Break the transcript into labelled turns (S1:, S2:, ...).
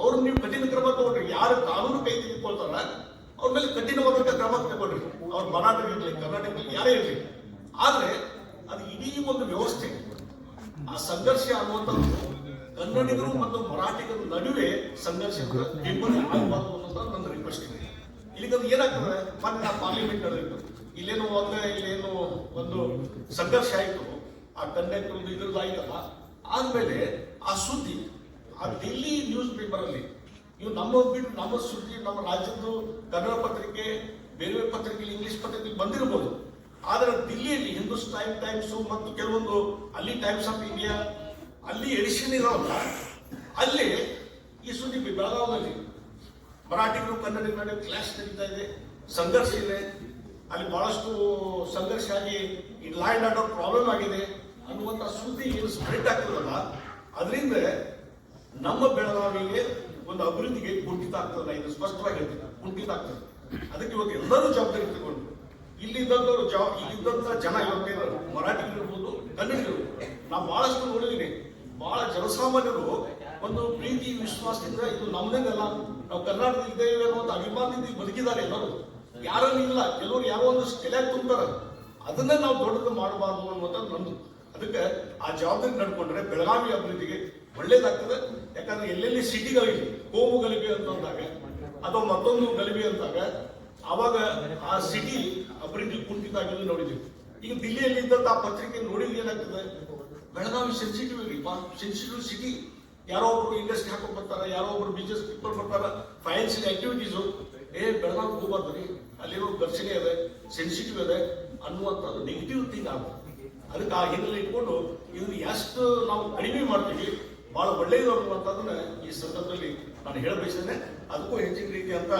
S1: ಅವ್ರು ನೀವು ಕಠಿಣ ಕ್ರಮ ತಗೊಂಡ್ರಿ. ಯಾರು ಕಾನೂನು ಕೈ ತೆಗೆದುಕೊಳ್ತಾರ ಅವ್ರ ಮೇಲೆ ಕಠಿಣವಾದಂತ ಕ್ರಮ ತಗೊಂಡ್ರಿ. ಅವ್ರ ಮರಾಠ ಇರಲಿ, ಕರ್ನಾಟಕ ಯಾರೇ ಇರಲಿ. ಆದ್ರೆ ಅದು ಇಡೀ ಒಂದು ವ್ಯವಸ್ಥೆ, ಆ ಸಂಘರ್ಷ ಅನ್ನುವಂಥದ್ದು ಕನ್ನಡಿಗರು ಮತ್ತು ಮರಾಠಿಗರ ನಡುವೆ ಸಂಘರ್ಷ ಇಬ್ಬರು ಆಗಬಾರ್ದು ಅನ್ನೋದು ನನ್ನ ರಿಕ್ವೆಸ್ಟ್ ಇದೆ. ಇಲ್ಲಿಗದು ಏನಾಗ್ತದೆ, ಮೊನ್ನೆ ಪಾರ್ಲಿಮೆಂಟ್ ನಡೆಯಿತು, ಇಲ್ಲೇನು ಇಲ್ಲೇನು ಒಂದು ಸಂಘರ್ಷ ಆಯಿತು, ಆ ಕಂಡಕ್ಟರ್ ಇದ್ರದ್ದು ಆಯ್ತಲ್ಲ. ಆದ್ಮೇಲೆ ಆ ಸುದ್ದಿ ಆ ಡೆಲ್ಲಿ ನ್ಯೂಸ್ ಪೇಪರ್ ಅಲ್ಲಿ ಇವು ನಮ್ಮ ಸುದ್ದಿ ನಮ್ಮ ರಾಜ್ಯದ್ದು ಕನ್ನಡ ಪತ್ರಿಕೆ, ಬೇರೆ ಪತ್ರಿಕೆ, ಇಂಗ್ಲಿಷ್ ಪತ್ರಿಕೆ ಬಂದಿರಬಹುದು. ಆದ್ರೆ ದಿಲ್ಲಿಯಲ್ಲಿ ಹಿಂದೂಸ್ತಾನ್ ಟೈಮ್ಸ್ ಮತ್ತು ಕೆಲವೊಂದು ಅಲ್ಲಿ ಟೈಮ್ಸ್ ಆಫ್ ಇಂಡಿಯಾ ಅಲ್ಲಿ ಎಡಿಷನ್ ಇರೋಲ್ಲ, ಅಲ್ಲಿ ಈ ಸುದ್ದಿ ಬೆಳಗಾವಿಯಲ್ಲಿ ಮರಾಠಿಗರು ಕನ್ನಡಿಗರ ನಡುವೆ ಕ್ಲಾಶ್ ನಡೀತಾ ಇದೆ, ಸಂಘರ್ಷ ಇದೆ, ಅಲ್ಲಿ ಬಹಳಷ್ಟು ಸಂಘರ್ಷ ಆಗಿ ಈ ಲಾ ಅಂಡ್ ಆರ್ಡರ್ ಪ್ರಾಬ್ಲಮ್ ಆಗಿದೆ ಅನ್ನುವಂಥ ಸುದ್ದಿ ಏನು ಸ್ಪ್ರೆಡ್ ಆಗ್ತದಲ್ಲ, ಅದರಿಂದ ನಮ್ಮ ಬೆಳಗಾವಿಗೆ ಒಂದು ಅಭಿವೃದ್ಧಿಗೆ ಕುಂಠಿತ ಆಗ್ತದೆ. ಇದು ಸ್ಪಷ್ಟವಾಗಿ ಹೇಳ್ತೀನಿ, ಕುಂಠಿತ ಆಗ್ತದೆ. ಅದಕ್ಕೆ ಇವತ್ತು ಎಲ್ಲರೂ ಜವಾಬ್ದಾರಿ ತಗೊಂಡು ಇಲ್ಲಿದ್ದಂಥವ್ರು ಇಲ್ಲಿದ್ದಂಥ ಜನ ಇವತ್ತೇನು ಮರಾಠಿಗರು ಇರ್ಬೋದು, ಕನ್ನಡಿಗರು, ನಾವು ಬಹಳಷ್ಟು ನೋಡಿದೀನಿ. ಬಹಳ ಜನಸಾಮಾನ್ಯರು ಒಂದು ಪ್ರೀತಿ ವಿಶ್ವಾಸದಿಂದ ಇದು ನಮ್ದೇನಲ್ಲ, ನಾವು ಕರ್ನಾಟಕದಲ್ಲಿ ಇದ್ದೇವೆ ಅನ್ನೋ ಅಭಿಮಾನದಿಂದ ಬದುಕಿದ್ದಾರೆ. ಎಲ್ಲರೂ ಯಾರಲ್ಲಿ ಇಲ್ಲ, ಕೆಲವರು ಯಾರೋ ಒಂದು ತಲೆಯಾಗಿ ತುಂಬ್ತಾರ. ಅದನ್ನೇ ನಾವು ದೊಡ್ಡದು ಮಾಡಬಾರ್ದು ಅನ್ನುವಂಥದ್ದು ನಂದು. ಅದಕ್ಕೆ ಆ ಜವಾಬ್ದಾರಿ ನಡ್ಕೊಂಡ್ರೆ ಬೆಳಗಾವಿ ಅಭಿವೃದ್ಧಿಗೆ ಒಳ್ಳೇದಾಗ್ತದೆ. ಯಾಕಂದ್ರೆ ಎಲ್ಲೆಲ್ಲಿ ಸಿಟಿಗಳಿಗೆ ಕೋಮು ಗಲಭೆ ಅಂತಂದಾಗ ಅಥವಾ ಮತ್ತೊಂದು ಗಲಭೆ ಅಂದಾಗ ಆವಾಗ ಆ ಸಿಟಿ ಅಭಿವೃದ್ಧಿ ಕುಂಠಿತ ಆಗಿದ್ದು ನೋಡಿದ್ವಿ. ಈಗ ದಿಲ್ಲಿಯಲ್ಲಿ ಇದ್ದಂತ ಆ ಪತ್ರಿಕೆ ನೋಡಿದ್ರೆ ಏನಾಗ್ತದೆ, ಬೆಳಗಾವಿ ಸೆನ್ಸಿಟಿವ್ ಸೆನ್ಸಿಟಿವ್ ಸಿಟಿ. ಯಾರೋ ಒಬ್ರು ಇಂಡಸ್ಟ್ರಿ ಹಾಕೊಂಡ್ ಬರ್ತಾರ, ಯಾರೋ ಒಬ್ರು ಬಿಸ್ನೆಸ್ ಪೀಪಲ್ ಬರ್ತಾರ, ಫೈನಾನ್ಷಿಯಲ್ ಆಕ್ಟಿವಿಟೀಸು, ಬೆಳಗಾವಿ ಹೋಗ್ಬಾರ್ದು, ಅಲ್ಲಿರೋ ಘರ್ಷಣೆ ಇದೆ, ಸೆನ್ಸಿಟಿವ್ ಇದೆ ಅನ್ನುವಂಥದ್ದು ನೆಗೆಟಿವ್ ಥಿಂಗ್ ಆಗುತ್ತೆ. ಅದಕ್ಕೆ ಆ ಹಿನ್ನೆಲೆ ಇಟ್ಕೊಂಡು ಇದನ್ನು ಎಷ್ಟು ನಾವು ಕಡಿಮೆ ಮಾಡ್ತೀವಿ ಬಹಳ ಒಳ್ಳೆಯದು ಅನ್ನುವಂಥದ್ದನ್ನ ಈ ಸಂದರ್ಭದಲ್ಲಿ ನಾನು ಹೇಳಬಯಸ್ತೇನೆ. ಅದಕ್ಕೂ ಹೆಚ್ಚಿನ ರೀತಿ ಅಂತ